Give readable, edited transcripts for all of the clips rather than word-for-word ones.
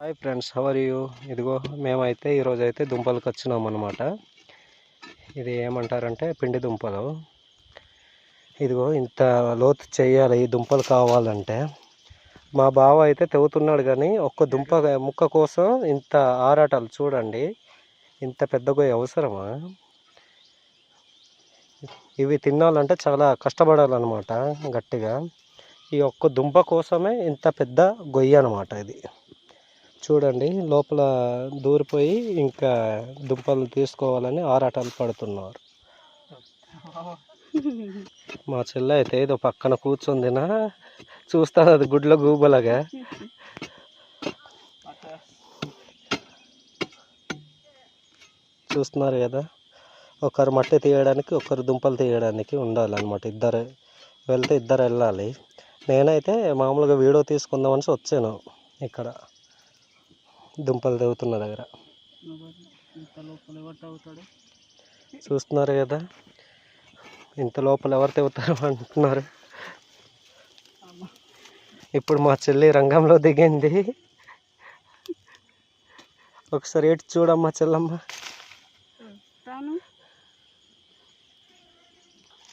Hi friends, how are you? ఇదిగో మేమైతే ఈరోజైతే దుంపలకు వచ్చినాం అనమాట. ఇది ఏమంటారంటే పిండి దుంపలు. ఇదిగో ఇంత లోతు చేయాలి ఈ దుంపలు కావాలంటే. మా బావ అయితే తెగుతున్నాడు, కానీ ఒక్క దుంప ముక్క కోసం ఇంత ఆరాటాలు చూడండి. ఇంత పెద్ద గొయ్యి అవసరమా? ఇవి తినాలంటే చాలా కష్టపడాలన్నమాట గట్టిగా. ఈ ఒక్క దుంప కోసమే ఇంత పెద్ద గొయ్యి అనమాట ఇది. చూడండి, లోపల దూరిపోయి ఇంకా దుంపలు తీసుకోవాలని ఆరాటాలు పడుతున్నారు. మా చెల్లె అయితే ఏదో పక్కన కూర్చుందినా చూస్తాను, అది గుడ్ల గూబలాగా. చూస్తున్నారు కదా, ఒకరు మట్టి తీయడానికి ఒకరు దుంపలు తీయడానికి ఉండాలన్నమాట. ఇద్దరు వెళ్తే ఇద్దరు వెళ్ళాలి. నేనైతే మామూలుగా వీడియో తీసుకుందామని వచ్చాను ఇక్కడ దుంపలు తెగుతున్న దగ్గర. చూస్తున్నారు కదా, ఇంత లోపల ఎవరు తెగుతారు అంటున్నారు. ఇప్పుడు మా చెల్లి రంగంలో దిగింది. ఒకసారి ఏటు చూడమ్మా చెల్లమ్మ.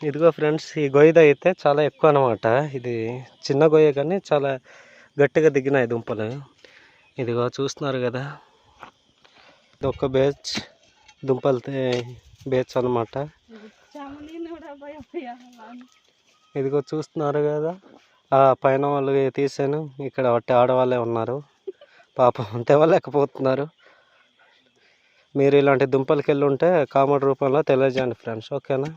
ఇదిగో ఫ్రెండ్స్, ఈ గొయ్యి అయితే చాలా ఎక్కువ అనమాట. ఇది చిన్న గొయ్య కానీ చాలా గట్టిగా దిగినాయి దుంపలు. ఇదిగో చూస్తున్నారు కదా, ఇది ఒక బ్యాచ్ దుంపలు బ్యాచ్ అనమాట. ఇదిగో చూస్తున్నారు కదా, ఆ పైన వాళ్ళు తీసాను, ఇక్కడ ఒకటి ఆడవాళ్ళే ఉన్నారు. పాపం తెవలేకపోతున్నారు. మీరు ఇలాంటి దుంపలకి వెళ్ళి ఉంటే కామెంట్ రూపంలో తెలియజేయండి ఫ్రెండ్స్, ఓకేనా?